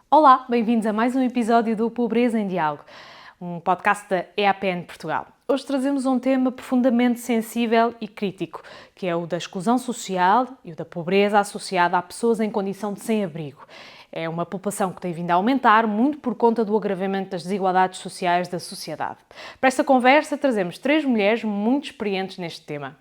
Olá, bem-vindos a mais um episódio do Pobreza em Diálogo, um podcast da EAPN Portugal. Hoje trazemos um tema profundamente sensível e crítico, que é o da exclusão social e o da pobreza associada a pessoas em condição de sem-abrigo. É uma população que tem vindo a aumentar muito por conta do agravamento das desigualdades sociais da sociedade. Para esta conversa trazemos 3 mulheres muito experientes neste tema.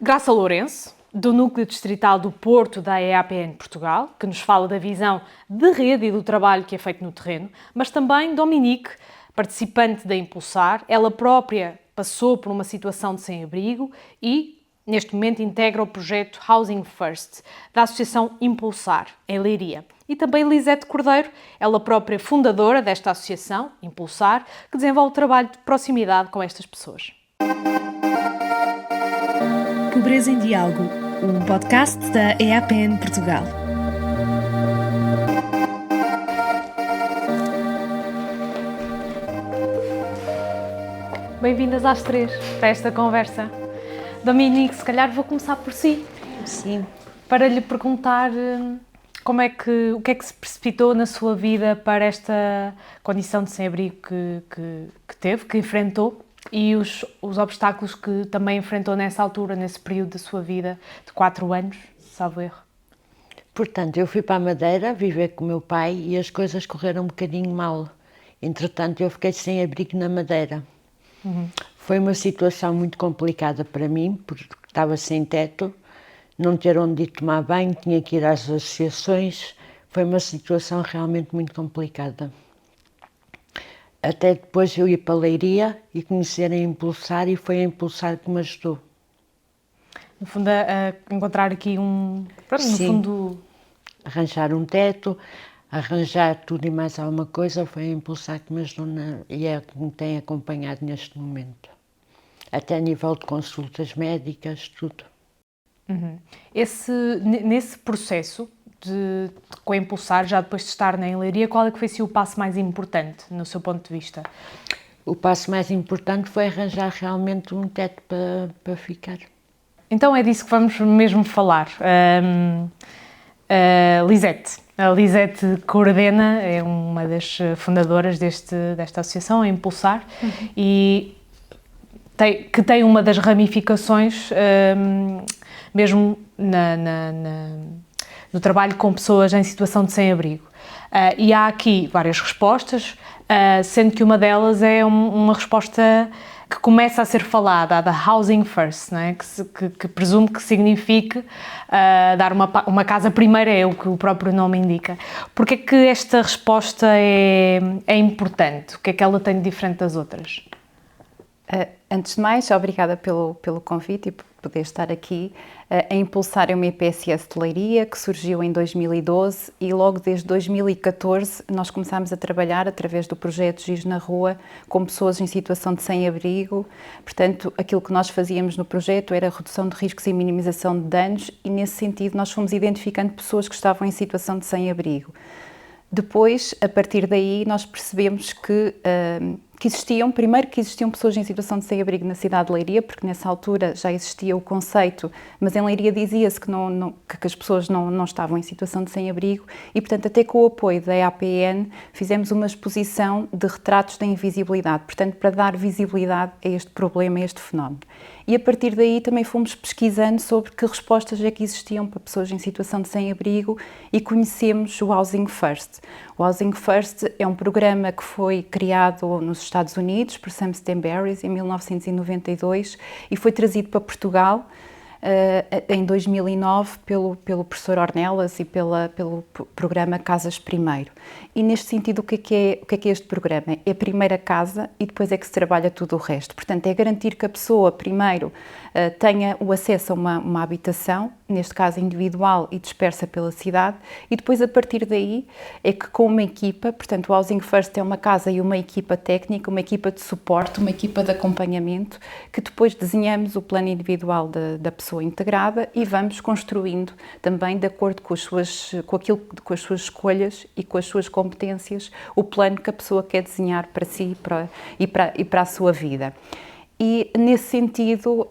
Graça Lourenço, do Núcleo Distrital do Porto da EAPN Portugal, que nos fala da visão de rede e do trabalho que é feito no terreno, mas também Dominique, participante da Impulsar. Ela própria passou por uma situação de sem-abrigo e, neste momento, integra o projeto Housing First, da Associação Impulsar, em Leiria. E também Lisete Cordeiro, ela própria fundadora desta associação, Impulsar, que desenvolve trabalho de proximidade com estas pessoas. Pobreza em Diálogo, um podcast da EAPN Portugal. Bem-vindas às 3 para esta conversa. Dominique, se calhar vou começar por si. Sim. Para lhe perguntar o que é que se precipitou na sua vida para esta condição de sem-abrigo que enfrentou e os obstáculos que também enfrentou nessa altura, nesse período da sua vida de 4 anos, salvo erro. Portanto, eu fui para a Madeira viver com o meu pai e as coisas correram um bocadinho mal. Entretanto, eu fiquei sem abrigo na Madeira. Foi uma situação muito complicada para mim, porque estava sem teto, não ter onde ir tomar banho, tinha que ir às associações. Foi uma situação realmente muito complicada. Até depois eu ir para a Leiria e conhecer a Impulsar, e foi a Impulsar que me ajudou. No fundo, a encontrar aqui arranjar um teto, arranjar tudo e mais alguma coisa, foi a Impulsar que me ajudou e é que me tem acompanhado neste momento. Até a nível de consultas médicas, tudo. Nesse processo com a Impulsar, já depois de estar na Leiria, qual é que foi o passo mais importante, no seu ponto de vista? O passo mais importante foi arranjar realmente um teto para ficar. Então é disso que vamos mesmo falar. Lisete. A Lisete coordena, é uma das fundadoras desta associação, a Impulsar, e que tem uma das ramificações mesmo no trabalho com pessoas em situação de sem-abrigo. E há aqui várias respostas, sendo que uma delas é uma resposta que começa a ser falada, a da Housing First, não é? que presumo que signifique dar uma casa primeiro, é o que o próprio nome indica. Porque é que esta resposta é importante? O que é que ela tem de diferente das outras? Antes de mais, obrigada pelo convite e por poder estar aqui. A Impulsar é uma IPSS de Leiria que surgiu em 2012 e logo desde 2014 nós começámos a trabalhar através do projeto Giz na Rua com pessoas em situação de sem-abrigo. Portanto, aquilo que nós fazíamos no projeto era redução de riscos e minimização de danos e nesse sentido nós fomos identificando pessoas que estavam em situação de sem-abrigo. Depois, a partir daí, nós percebemos que existiam pessoas em situação de sem-abrigo na cidade de Leiria, porque nessa altura já existia o conceito, mas em Leiria dizia-se que as pessoas não estavam em situação de sem-abrigo e, portanto, até com o apoio da EAPN, fizemos uma exposição de retratos da invisibilidade, portanto, para dar visibilidade a este problema, a este fenómeno. E a partir daí também fomos pesquisando sobre que respostas é que existiam para pessoas em situação de sem-abrigo e conhecemos o Housing First. O Housing First é um programa que foi criado nos Estados Unidos por Sam Stenberry em 1992 e foi trazido para Portugal em 2009 pelo professor Ornelas e pelo programa Casas Primeiro. E neste sentido, o que é este programa? É a primeira casa e depois é que se trabalha tudo o resto. Portanto, é garantir que a pessoa primeiro tenha o acesso a uma habitação, neste caso individual e dispersa pela cidade, e depois a partir daí é que com uma equipa, portanto o Housing First é uma casa e uma equipa técnica, uma equipa de suporte, uma equipa de acompanhamento, que depois desenhamos o plano individual da pessoa integrada e vamos construindo também de acordo com as suas escolhas e com as suas competências o plano que a pessoa quer desenhar para si e para a sua vida. E, nesse sentido,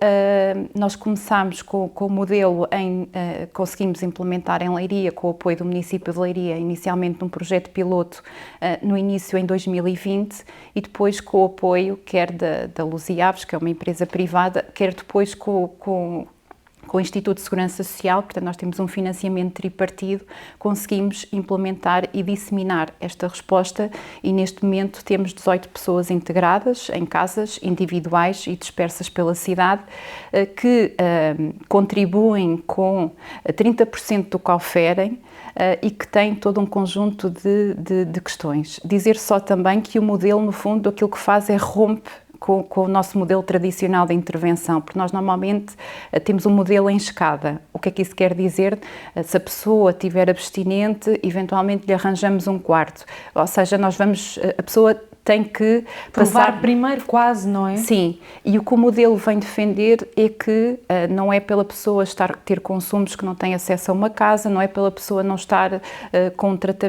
nós começámos com o modelo, conseguimos implementar em Leiria, com o apoio do município de Leiria, inicialmente num projeto piloto, no início em 2020, e depois com o apoio quer da Luziaves, que é uma empresa privada, quer depois com o Instituto de Segurança Social. Portanto, nós temos um financiamento tripartido, conseguimos implementar e disseminar esta resposta, e neste momento temos 18 pessoas integradas em casas individuais e dispersas pela cidade, que contribuem com 30% do que oferem, e que têm todo um conjunto de questões. Dizer só também que o modelo, no fundo, aquilo que faz é rompe com o nosso modelo tradicional de intervenção, porque nós normalmente temos um modelo em escada. O que é que isso quer dizer? Se a pessoa estiver abstinente, eventualmente lhe arranjamos um quarto. Ou seja, a pessoa tem que provar primeiro quase, não é? Sim, e o que o modelo vem defender é que não é pela pessoa ter consumos que não tem acesso a uma casa, não é pela pessoa não estar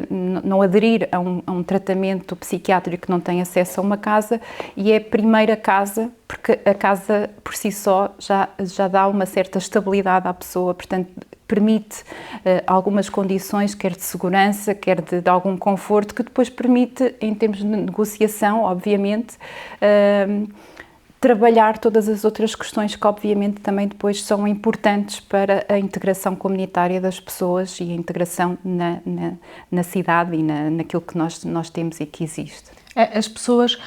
não aderir a um tratamento psiquiátrico que não tem acesso a uma casa, e é a primeira casa, porque a casa por si só já dá uma certa estabilidade à pessoa, portanto permite algumas condições, quer de segurança, quer de algum conforto, que depois permite, em termos de negociação, obviamente, trabalhar todas as outras questões que, obviamente, também depois são importantes para a integração comunitária das pessoas e a integração na cidade e naquilo que nós temos e que existe. As pessoas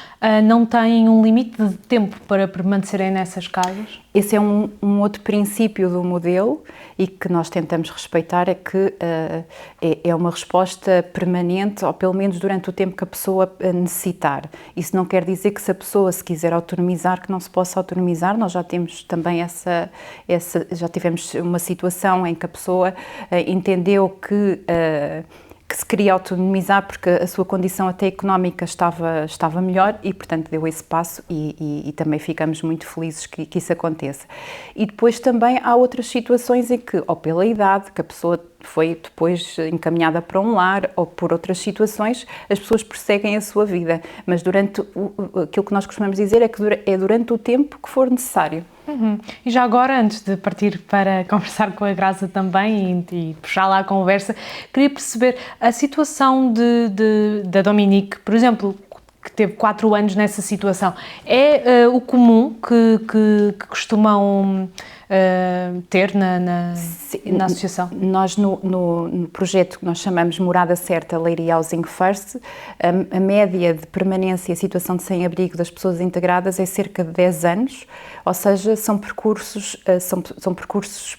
não têm um limite de tempo para permanecerem nessas casas? Esse é um outro princípio do modelo, e que nós tentamos respeitar, é que é uma resposta permanente, ou pelo menos durante o tempo que a pessoa necessitar. Isso não quer dizer que, se a pessoa se quiser autonomizar, que não se possa autonomizar. Nós já temos também já tivemos uma situação em que a pessoa entendeu que se queria autonomizar porque a sua condição até económica estava melhor, e portanto deu esse passo, e também ficamos muito felizes que isso aconteça. E depois também há outras situações em que, ou pela idade, que a pessoa foi depois encaminhada para um lar, ou por outras situações, as pessoas prosseguem a sua vida, mas aquilo que nós costumamos dizer é que é durante o tempo que for necessário. E já agora, antes de partir para conversar com a Graça também e puxar lá a conversa, queria perceber a situação da Dominique, por exemplo, que teve 4 anos nessa situação. É o comum que costumam ter na associação? Nós, no projeto que nós chamamos Morada Certa, Leiria Housing First, a média de permanência e situação de sem-abrigo das pessoas integradas é cerca de 10 anos, ou seja, são percursos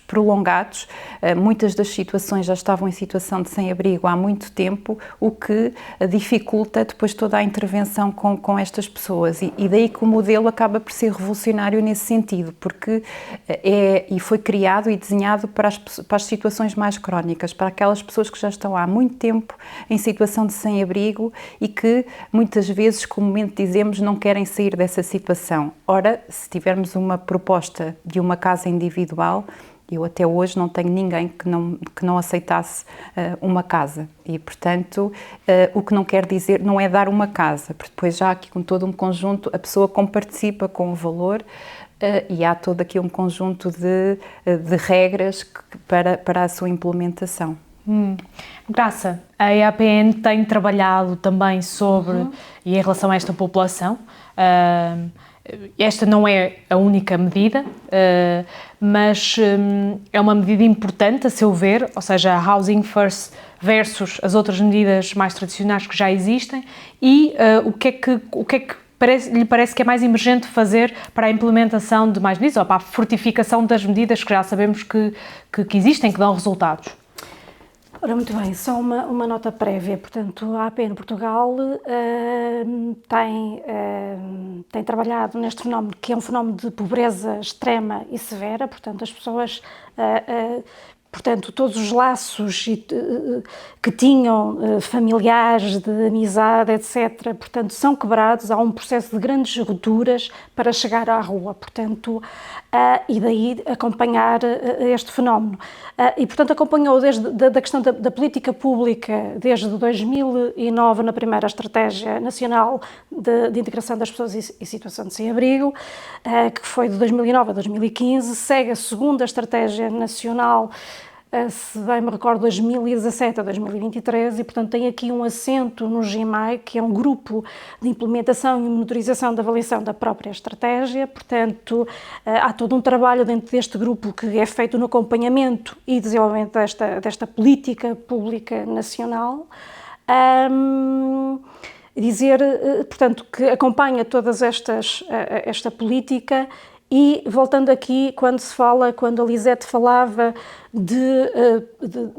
prolongados. Muitas das situações já estavam em situação de sem-abrigo há muito tempo, o que dificulta depois toda a intervenção com estas pessoas, e daí que o modelo acaba por ser revolucionário nesse sentido, porque foi criado e desenhado para as situações mais crónicas, para aquelas pessoas que já estão há muito tempo em situação de sem-abrigo e que muitas vezes, comumente dizemos, não querem sair dessa situação. Ora, se tivermos uma proposta de uma casa individual, eu até hoje não tenho ninguém que não aceitasse uma casa, e portanto o que não quer dizer, não é dar uma casa, porque depois já aqui com todo um conjunto, a pessoa comparticipa com o valor, e há todo aqui um conjunto de regras para a sua implementação. Graça, a EAPN tem trabalhado também sobre e em relação a esta população. Esta não é a única medida, mas é uma medida importante, a seu ver, ou seja, a Housing First versus as outras medidas mais tradicionais que já existem, e o que é que lhe parece que é mais emergente fazer para a implementação de mais medidas, ou para a fortificação das medidas que já sabemos que existem, que dão resultados? Ora, muito bem, só uma nota prévia. Portanto, a APN Portugal tem trabalhado neste fenómeno, que é um fenómeno de pobreza extrema e severa. Portanto, as pessoas Portanto, todos os laços que tinham, familiares, de amizade, etc., portanto, são quebrados. Há um processo de grandes rupturas para chegar à rua, portanto, e daí acompanhar este fenómeno. E, portanto, acompanhou desde da questão da política pública, desde 2009, na primeira Estratégia Nacional de Integração das Pessoas em Situação de Sem-Abrigo, que foi de 2009 a 2015, segue a segunda Estratégia Nacional, se bem me recordo, 2017 a 2023, e, portanto, tem aqui um assento no GIMAI, que é um grupo de implementação e monitorização da avaliação da própria estratégia. Portanto, há todo um trabalho dentro deste grupo que é feito no acompanhamento e desenvolvimento desta política pública nacional. Dizer, portanto, que acompanha todas esta política. E, voltando aqui, quando a Lisete falava de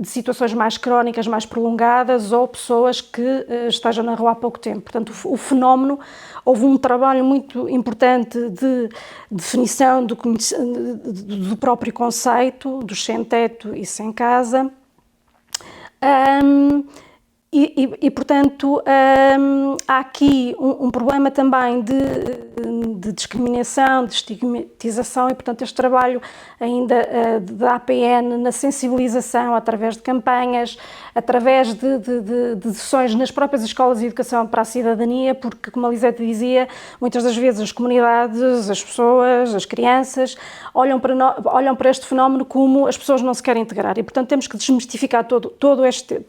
situações mais crónicas, mais prolongadas, ou pessoas que estejam na rua há pouco tempo. Portanto, o fenómeno, houve um trabalho muito importante de definição do próprio conceito, dos sem-teto e sem casa. Portanto, há aqui um problema também de discriminação, de estigmatização, e, portanto, este trabalho ainda da APN na sensibilização, através de campanhas, através de sessões nas próprias escolas de educação para a cidadania, porque, como a Lisete dizia, muitas das vezes as comunidades, as pessoas, as crianças, olham para este fenómeno como as pessoas não se querem integrar, e, portanto, temos que desmistificar todo este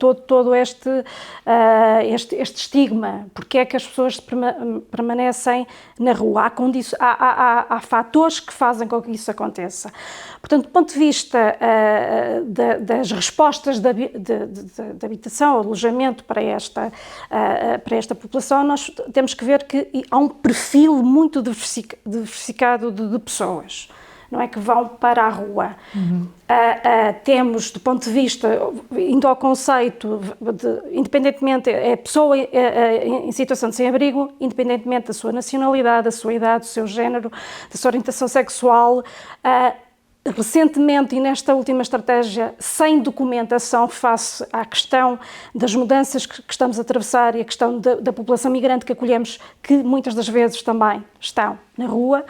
estigma. Porque é que as pessoas permanecem na rua? Há fatores que fazem com que isso aconteça. Portanto, do ponto de vista das respostas de habitação, alojamento para esta população, nós temos que ver que há um perfil muito diversificado de pessoas, não é, que vão para a rua. Temos, do ponto de vista, indo ao conceito, independentemente, é pessoa em situação de sem-abrigo, independentemente da sua nacionalidade, da sua idade, do seu género, da sua orientação sexual. Recentemente, e nesta última estratégia, sem documentação face à questão das mudanças que estamos a atravessar e a questão da população migrante que acolhemos, que muitas das vezes também estão na rua,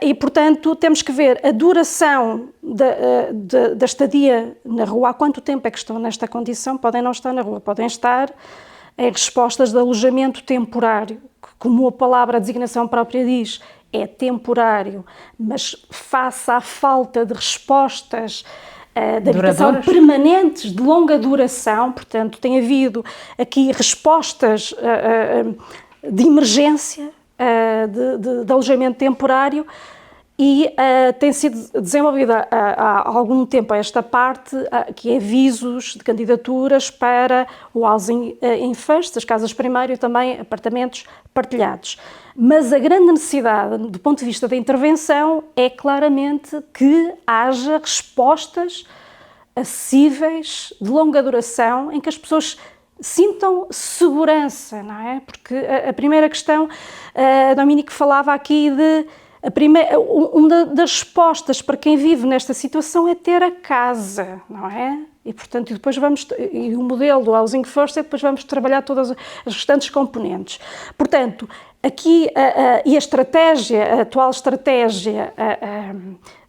e, portanto, temos que ver a duração da estadia na rua. Há quanto tempo é que estão nesta condição? Podem não estar na rua, podem estar em respostas de alojamento temporário, que, como a palavra, a designação própria diz, é temporário, mas face à falta de respostas de habitação permanentes, de longa duração, portanto, tem havido aqui respostas de emergência, de alojamento temporário, e tem sido desenvolvida há algum tempo esta parte, que é avisos de candidaturas para o housing in first, as casas primeiro, e também apartamentos partilhados. Mas a grande necessidade, do ponto de vista da intervenção, é claramente que haja respostas acessíveis, de longa duração, em que as pessoas sintam segurança, não é? Porque a primeira questão, a Dominique falava aqui de... Uma das respostas para quem vive nesta situação é ter a casa, não é? E, portanto, e o modelo do Housing First, depois vamos trabalhar todas as restantes componentes. Portanto, aqui, e a atual estratégia,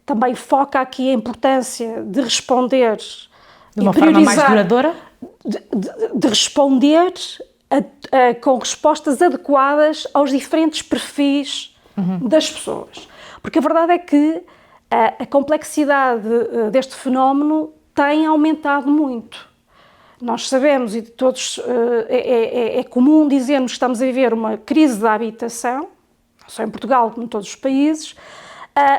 também foca aqui a importância de responder... De uma forma mais duradoura? De responder com respostas adequadas aos diferentes perfis das pessoas. Porque a verdade é que a complexidade deste fenómeno tem aumentado muito. Nós sabemos, e todos é comum dizermos que estamos a viver uma crise da habitação, não só em Portugal como em todos os países,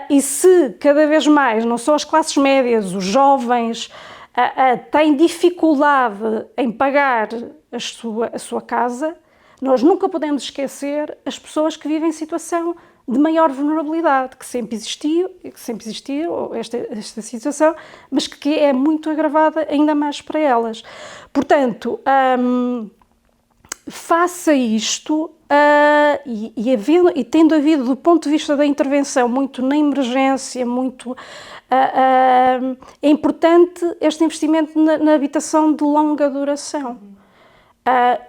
e se cada vez mais, não só as classes médias, os jovens, têm dificuldade em pagar a sua casa, nós nunca podemos esquecer as pessoas que vivem em situação de maior vulnerabilidade, que sempre existiu esta situação, mas que é muito agravada ainda mais para elas. Portanto, face a isto, e tendo havido, do ponto de vista da intervenção, muito na emergência, é importante este investimento na habitação de longa duração.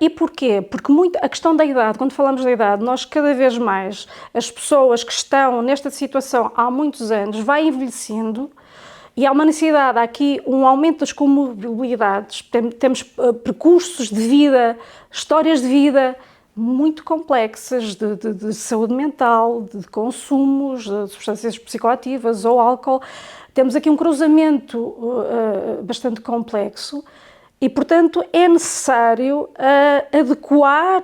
E porquê? Porque a questão da idade, quando falamos da idade, nós cada vez mais, as pessoas que estão nesta situação há muitos anos, vai envelhecendo, e há uma necessidade, há aqui um aumento das comorbilidades, temos percursos de vida, histórias de vida muito complexas de saúde mental, de consumos, de substâncias psicoativas ou álcool. Temos aqui um cruzamento bastante complexo e, portanto, é necessário adequar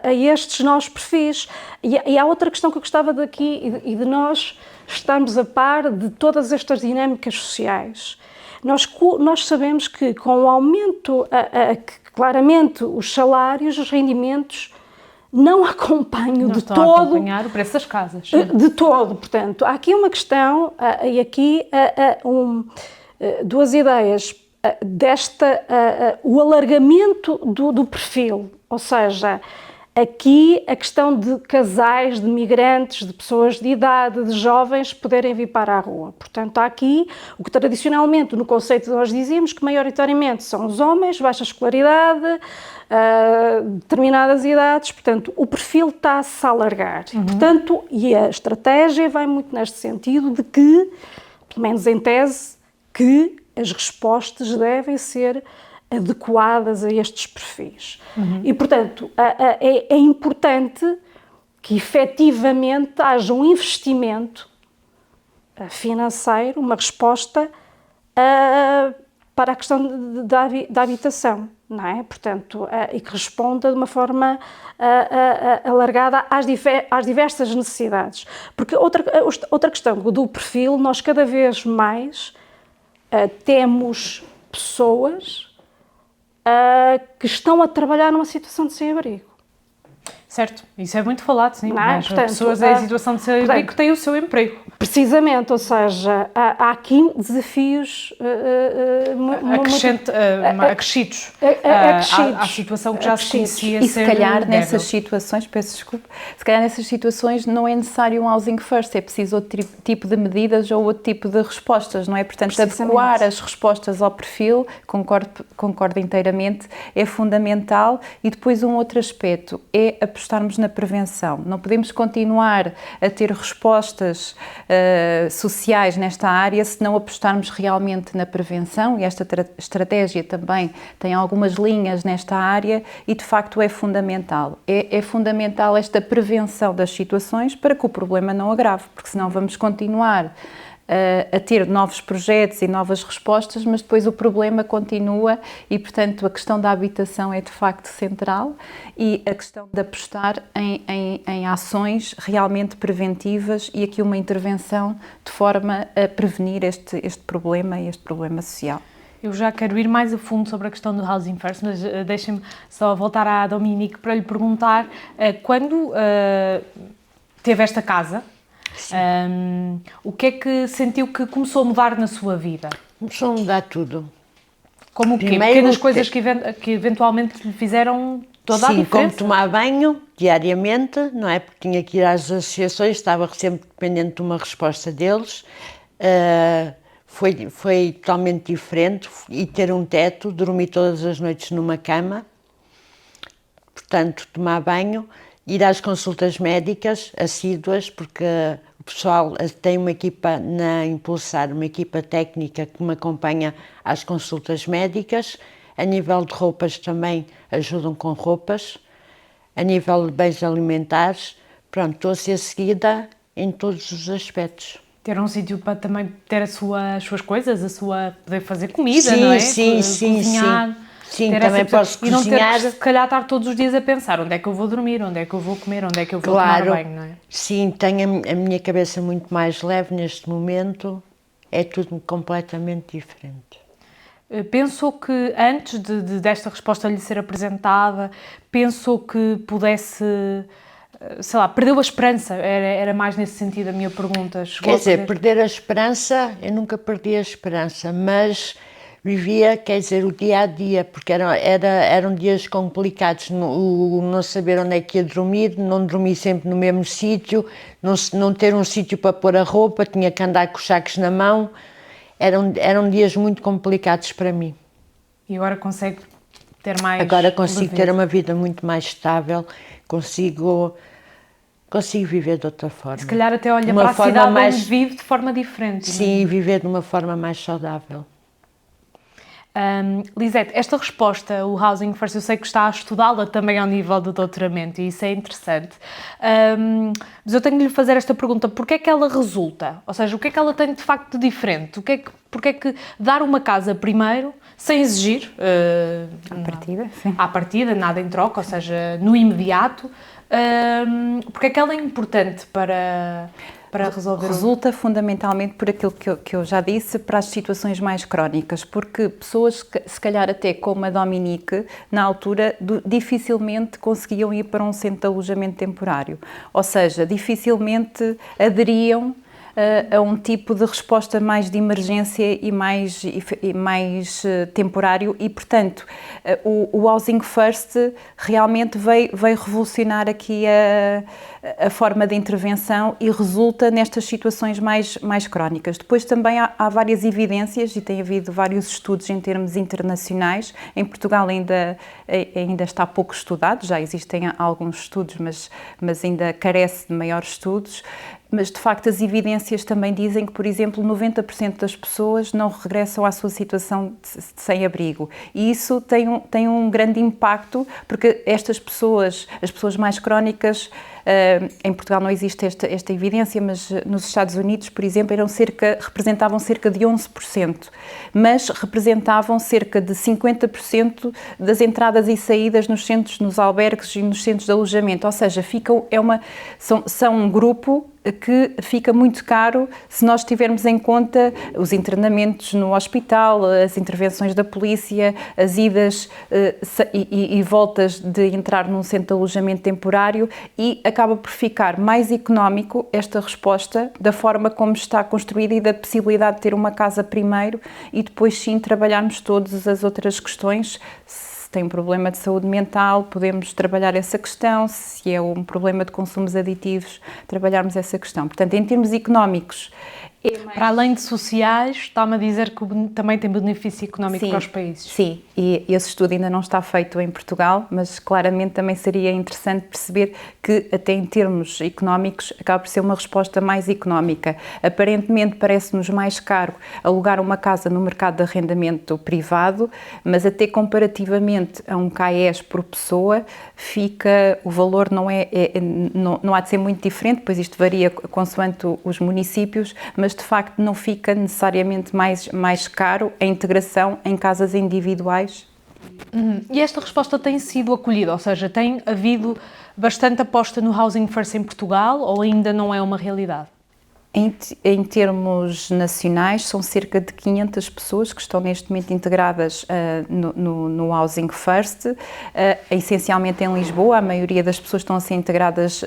a estes novos perfis. E há outra questão que eu gostava daqui e de nós estarmos a par de todas estas dinâmicas sociais. Nós sabemos que com o aumento, claramente os salários, os rendimentos não acompanham de todo... a acompanhar o preço das casas. De todo, portanto. Há aqui uma questão, e aqui duas ideias. O alargamento do perfil, ou seja, aqui a questão de casais, de migrantes, de pessoas de idade, de jovens poderem vir para a rua. Portanto, há aqui o que tradicionalmente no conceito nós dizíamos que maioritariamente são os homens, baixa escolaridade, determinadas idades, portanto, o perfil está-se a alargar. Portanto, e a estratégia vai muito neste sentido de que, pelo menos em tese, que as respostas devem ser adequadas a estes perfis. E, portanto, é importante que efetivamente haja um investimento financeiro, uma resposta para a questão da habitação, não é? Portanto, e que responda de uma forma alargada às diversas necessidades. Porque outra questão do perfil, nós cada vez mais temos pessoas que estão a trabalhar numa situação de sem-abrigo. Certo, isso é muito falado, sim, mas Portanto, pessoas em situação de sem-abrigo têm o seu emprego. Precisamente, ou seja, há aqui desafios acrescidos à situação que já se conhecia. E se calhar nessas situações, peço desculpa, se calhar nessas situações não é necessário um housing first, é preciso outro tipo de medidas ou outro tipo de respostas, não é? Portanto, adequar as respostas ao perfil, concordo inteiramente, é fundamental. E depois um outro aspecto é apostarmos na prevenção. Não podemos continuar a ter respostas sociais nesta área se não apostarmos realmente na prevenção, e esta estratégia também tem algumas linhas nesta área e de facto é fundamental. É fundamental esta prevenção das situações para que o problema não agrave, porque senão vamos continuar a ter novos projetos e novas respostas, mas depois o problema continua e, portanto, a questão da habitação é de facto central e a questão de apostar em ações realmente preventivas e aqui uma intervenção de forma a prevenir este problema e este problema social. Eu já quero ir mais a fundo sobre a questão do Housing First, mas deixem-me só voltar à Dominique para lhe perguntar, quando teve esta casa, o que é que sentiu que começou a mudar na sua vida? Começou a mudar tudo. Como o quê? Pequenas coisas que eventualmente lhe fizeram toda a diferença? Sim, como tomar banho diariamente, não é? Porque tinha que ir às associações, estava sempre dependente de uma resposta deles. Foi totalmente diferente, e ter um teto, dormir todas as noites numa cama, portanto, tomar banho, ir às consultas médicas assíduas, porque o pessoal tem uma equipa na Impulsar, uma equipa técnica que me acompanha às consultas médicas. A nível de roupas também ajudam com roupas, a nível de bens alimentares, pronto, estou a ser seguida em todos os aspectos. Ter um sítio para também ter as suas coisas, poder fazer comida, sim, não é? Sim, cozinhar. Sim, também posso cozinhar. E não ter que, se calhar, estar todos os dias a pensar onde é que eu vou dormir, onde é que eu vou comer, onde é que eu vou tomar banho, não é? Sim, tenho a minha cabeça muito mais leve neste momento, é tudo completamente diferente. Pensou que antes desta resposta lhe ser apresentada, pensou que pudesse, sei lá, perdeu a esperança? Era mais nesse sentido a minha pergunta. Quer dizer, perder a esperança, eu nunca perdi a esperança, mas Vivia, quer dizer, o dia a dia, porque eram dias complicados, não saber onde é que ia dormir, não dormir sempre no mesmo sítio, não ter um sítio para pôr a roupa, tinha que andar com os sacos na mão, eram dias muito complicados para mim. E agora consegue ter mais... Agora consigo ter uma vida muito mais estável, consigo viver de outra forma. Se calhar até olha para a cidade onde vive de forma diferente. Sim, viver de uma forma mais saudável. Lisete, esta resposta, o Housing First, eu sei que está a estudá-la também ao nível do doutoramento e isso é interessante, mas eu tenho de lhe fazer esta pergunta, porquê é que ela resulta? Ou seja, o que é que ela tem de facto de diferente? Porquê é que dar uma casa primeiro, sem exigir, à partida, nada em troca, ou seja, no imediato, porquê é que ela é importante para resolver? Resulta fundamentalmente por aquilo que eu já disse, para as situações mais crónicas, porque pessoas, se calhar até como a Dominique, na altura, dificilmente conseguiam ir para um centro de alojamento temporário, ou seja, dificilmente aderiam a um tipo de resposta mais de emergência e mais temporário e, portanto, o Housing First realmente veio revolucionar aqui a forma de intervenção e resulta nestas situações mais crónicas. Depois também há várias evidências e tem havido vários estudos em termos internacionais. Em Portugal ainda está pouco estudado, já existem alguns estudos, mas ainda carece de maiores estudos. Mas, de facto, as evidências também dizem que, por exemplo, 90% das pessoas não regressam à sua situação de sem-abrigo. E isso tem um grande impacto, porque estas pessoas, as pessoas mais crónicas, em Portugal não existe esta evidência, mas nos Estados Unidos, por exemplo, representavam cerca de 11%, mas representavam cerca de 50% das entradas e saídas nos centros, nos albergues e nos centros de alojamento. Ou seja, são um grupo que fica muito caro se nós tivermos em conta os internamentos no hospital, as intervenções da polícia, as idas e voltas de entrar num centro de alojamento temporário, e acaba por ficar mais económico esta resposta da forma como está construída e da possibilidade de ter uma casa primeiro e depois sim trabalharmos todas as outras questões. Se tem um problema de saúde mental, podemos trabalhar essa questão. Se é um problema de consumos aditivos, trabalharmos essa questão. Portanto, em termos económicos... Para além de sociais, está-me a dizer que também tem benefício económico para os países. Sim, e esse estudo ainda não está feito em Portugal, mas claramente também seria interessante perceber que até em termos económicos acaba por ser uma resposta mais económica. Aparentemente parece-nos mais caro alugar uma casa no mercado de arrendamento privado, mas até comparativamente a um CAES por pessoa, o valor não há de ser muito diferente, pois isto varia consoante os municípios, mas de facto não fica necessariamente mais caro a integração em casas individuais. E esta resposta tem sido acolhida, ou seja, tem havido bastante aposta no Housing First em Portugal, ou ainda não é uma realidade? Em termos nacionais, são cerca de 500 pessoas que estão neste momento integradas no Housing First, essencialmente em Lisboa. A maioria das pessoas estão a ser integradas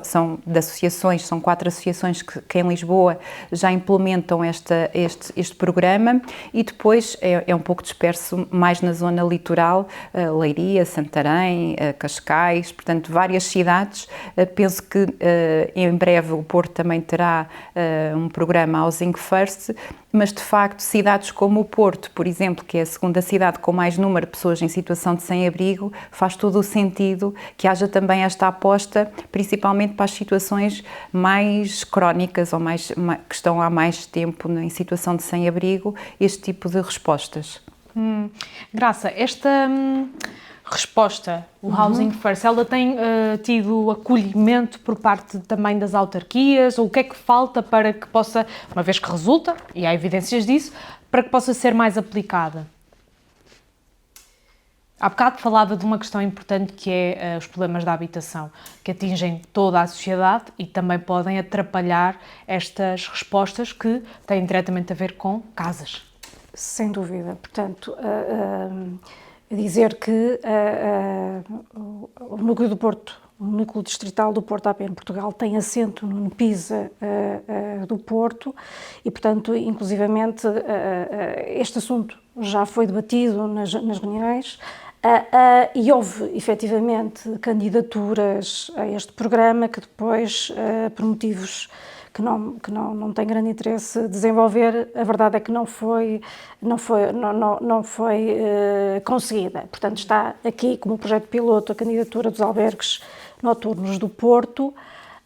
são de associações, são 4 associações que em Lisboa já implementam este programa, e depois é um pouco disperso mais na zona litoral, Leiria, Santarém, Cascais, portanto várias cidades. Penso que em breve o Porto também terá um programa Housing First, mas de facto cidades como o Porto, por exemplo, que é a segunda cidade com mais número de pessoas em situação de sem-abrigo, faz todo o sentido que haja também esta aposta, principalmente para as situações mais crónicas ou que estão há mais tempo em situação de sem-abrigo, este tipo de respostas. Graça, esta resposta, o Housing First, ela tem tido acolhimento por parte também das autarquias, ou o que é que falta para que possa, uma vez que resulta, e há evidências disso, para que possa ser mais aplicada? Há bocado falava de uma questão importante que é os problemas da habitação, que atingem toda a sociedade e também podem atrapalhar estas respostas que têm diretamente a ver com casas. Sem dúvida. Portanto, dizer que o Núcleo do Porto o Núcleo Distrital do Porto APN Portugal tem assento no NPISA do Porto e, portanto, inclusivamente, este assunto já foi debatido nas reuniões e houve, efetivamente, candidaturas a este programa que depois, por motivos que não tem grande interesse desenvolver, a verdade é que não foi conseguida. Portanto, está aqui como projeto piloto a candidatura dos albergues noturnos do Porto.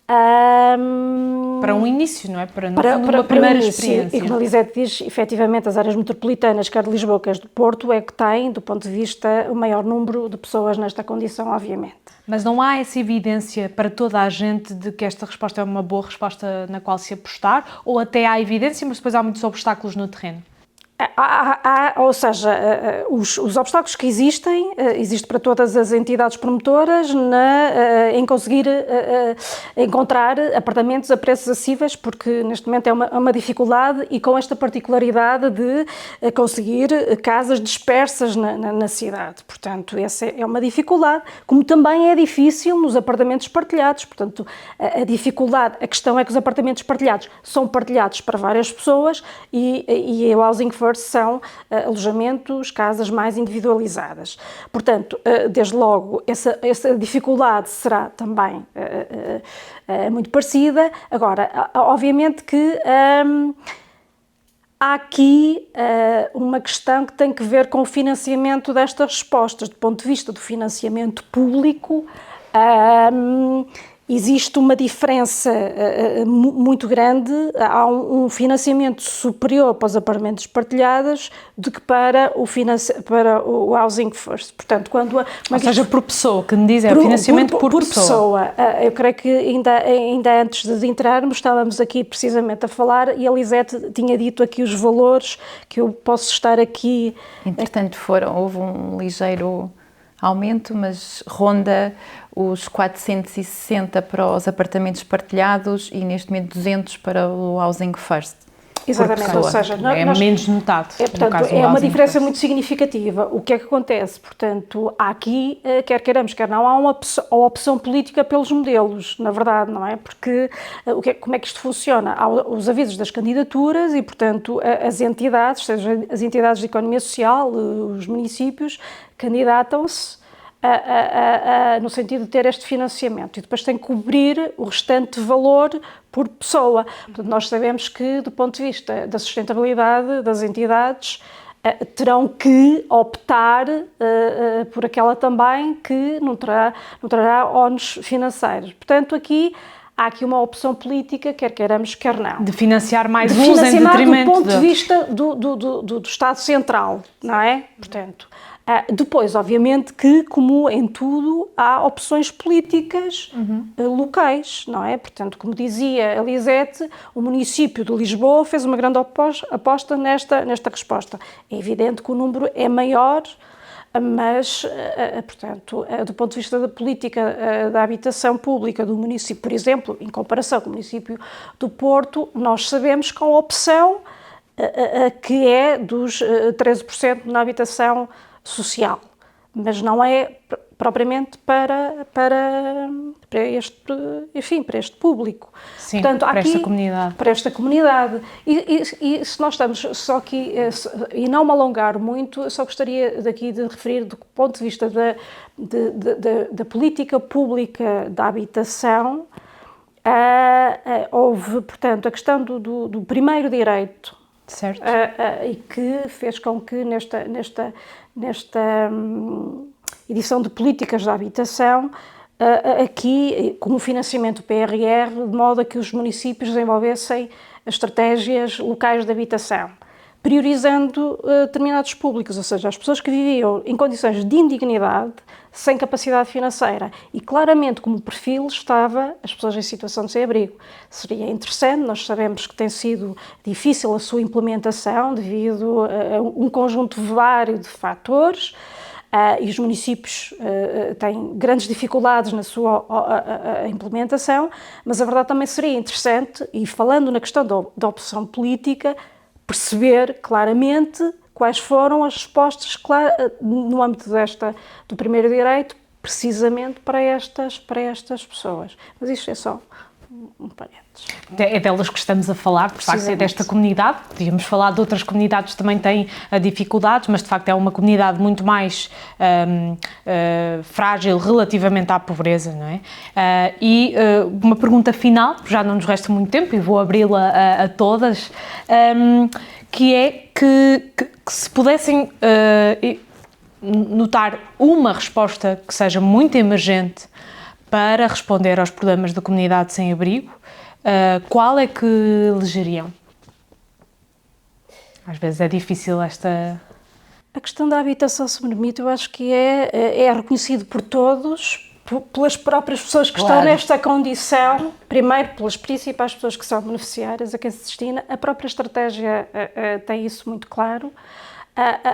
Para um início, não é? Para uma primeira experiência. E como a Elisete diz, efetivamente, as áreas metropolitanas, quer de Lisboa, quer do Porto, é que têm, do ponto de vista, o maior número de pessoas nesta condição, obviamente. Mas não há essa evidência para toda a gente de que esta resposta é uma boa resposta na qual se apostar? Ou até há evidência, mas depois há muitos obstáculos no terreno? Ou seja, os obstáculos que existem para todas as entidades promotoras em conseguir encontrar apartamentos a preços acessíveis, porque neste momento é uma dificuldade e com esta particularidade de conseguir casas dispersas na cidade. Portanto, essa é uma dificuldade, como também é difícil nos apartamentos partilhados. Portanto, a questão é que os apartamentos partilhados são partilhados para várias pessoas e o Housing First são alojamentos, casas mais individualizadas. Portanto, desde logo, essa dificuldade será também muito parecida. Agora, obviamente que há aqui uma questão que tem que ver com o financiamento destas respostas. Do ponto de vista do financiamento público, existe uma diferença muito grande, há um financiamento superior para os apartamentos partilhados do que para o Housing First. Portanto, ou seja, por pessoa, que me diz é o financiamento por pessoa. Eu creio que ainda antes de entrarmos, estávamos aqui precisamente a falar e a Elisete tinha dito aqui os valores que eu posso estar aqui... Entretanto, houve um ligeiro aumento, mas ronda os 460 para os apartamentos partilhados e neste momento 200 para o Housing First. Exatamente, ou seja, menos notado. Portanto, é uma diferença muito significativa. O que é que acontece? Portanto, há aqui, quer queiramos, quer não, há uma opção política pelos modelos, na verdade, não é? Porque como é que isto funciona? Há os avisos das candidaturas e, portanto, as entidades, seja as entidades de economia social, os municípios, candidatam-se no sentido de ter este financiamento e depois tem que cobrir o restante valor por pessoa. Portanto, nós sabemos que, do ponto de vista da sustentabilidade das entidades, terão que optar por aquela também que não trará ónus financeiros. Portanto, há aqui uma opção política, quer queiramos, quer não. De financiar mais uns em detrimento do ponto de vista do Estado Central, não é? Portanto, depois, obviamente, que, como em tudo, há opções políticas locais, não é? Portanto, como dizia a Elisete, o município de Lisboa fez uma grande aposta nesta resposta. É evidente que o número é maior, mas, portanto, do ponto de vista da política da habitação pública do município, por exemplo, em comparação com o município do Porto, nós sabemos que há uma opção que é dos 13% na habitação social, mas não é propriamente para este público. Sim, portanto, para esta comunidade. Para esta comunidade. E se nós estamos só aqui, e não me alongar muito, eu só gostaria daqui de referir do ponto de vista da política pública da habitação, houve, portanto, a questão do primeiro direito, certo. E que fez com que nesta edição de políticas da habitação, aqui com o financiamento do PRR, de modo a que os municípios desenvolvessem estratégias locais de habitação, priorizando determinados públicos, ou seja, as pessoas que viviam em condições de indignidade, sem capacidade financeira, e claramente como perfil estava as pessoas em situação de sem-abrigo. Seria interessante, nós sabemos que tem sido difícil a sua implementação devido a um conjunto vário de fatores, e os municípios têm grandes dificuldades na sua implementação, mas a verdade também seria interessante, e falando na questão da opção política, perceber claramente quais foram as respostas no âmbito do primeiro direito, precisamente para estas pessoas. Mas isto é só um parênteses. É delas que estamos a falar, de facto, é desta comunidade. Podíamos falar de outras comunidades que também têm dificuldades, mas de facto é uma comunidade muito mais frágil relativamente à pobreza, não é? E uma pergunta final, já não nos resta muito tempo e vou abri-la a todas, que é que se pudessem notar uma resposta que seja muito emergente para responder aos problemas da comunidade sem abrigo, qual é que elegeriam? Às vezes é difícil esta... A questão da habitação, se me permite, eu acho que é reconhecido por todos, pelas próprias pessoas que estão nesta condição, primeiro pelas principais pessoas que são beneficiárias, a quem se destina. A própria estratégia tem isso muito claro.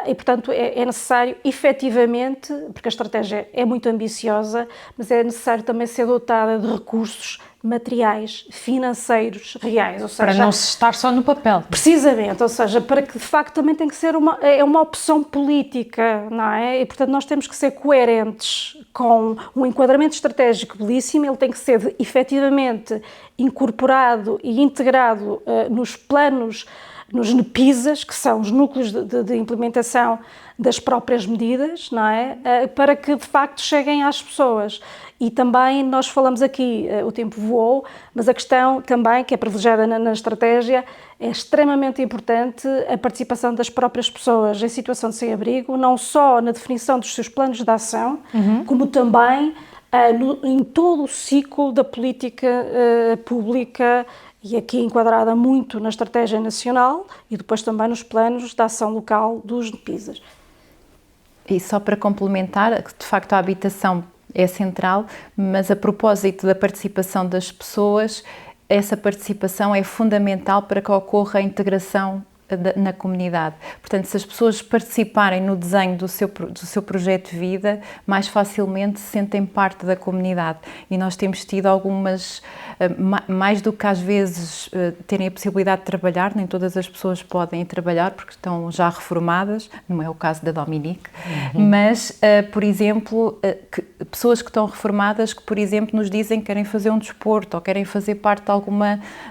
E, portanto, é necessário, efetivamente, porque a estratégia é muito ambiciosa, mas é necessário também ser dotada de recursos materiais, financeiros, reais. Ou seja, para não se estar só no papel. Precisamente, ou seja, para que de facto também tem que ser uma opção política, não é? E, portanto, nós temos que ser coerentes com um enquadramento estratégico belíssimo, ele tem que ser efetivamente incorporado e integrado nos planos, nos NPISAs, que são os núcleos de implementação das próprias medidas, não é? Para que de facto cheguem às pessoas. E também nós falamos aqui, o tempo voou, mas a questão também, que é privilegiada na estratégia, é extremamente importante a participação das próprias pessoas em situação de sem-abrigo, não só na definição dos seus planos de ação, como também em todo o ciclo da política pública, e aqui enquadrada muito na estratégia nacional e depois também nos planos de ação local dos NPISAs. E só para complementar, de facto a habitação é central, mas a propósito da participação das pessoas, essa participação é fundamental para que ocorra a integração na comunidade. Portanto, se as pessoas participarem no desenho do seu projeto de vida, mais facilmente se sentem parte da comunidade. E nós temos tido algumas, mais do que às vezes terem a possibilidade de trabalhar, nem todas as pessoas podem trabalhar porque estão já reformadas, não é o caso da Dominique, mas, por exemplo, pessoas que estão reformadas que, por exemplo, nos dizem que querem fazer um desporto ou querem fazer parte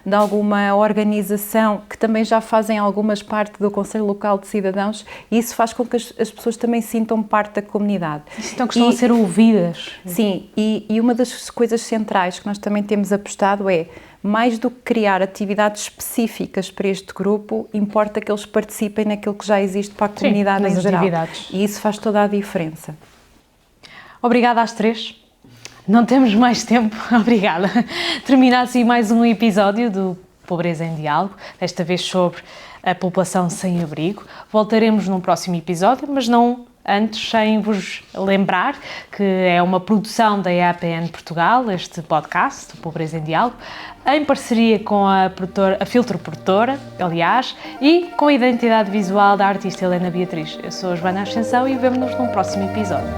de alguma organização, que também já fazem algumas parte do Conselho Local de Cidadãos, e isso faz com que as pessoas também sintam parte da comunidade. Então, que estão a ser ouvidas. Sim, e uma das coisas centrais que nós também temos apostado é, mais do que criar atividades específicas para este grupo, importa que eles participem naquilo que já existe para a comunidade em geral. Atividades. E isso faz toda a diferença. Obrigada às três. Não temos mais tempo. Obrigada. Termina assim mais um episódio do Pobreza em Diálogo, desta vez sobre a população sem abrigo. Voltaremos num próximo episódio, mas não antes sem vos lembrar que é uma produção da EAPN Portugal, este podcast, Pobreza em Diálogo, em parceria com a Filtro Produtora, aliás, e com a identidade visual da artista Helena Beatriz. Eu sou a Joana Ascensão e vemo-nos num próximo episódio.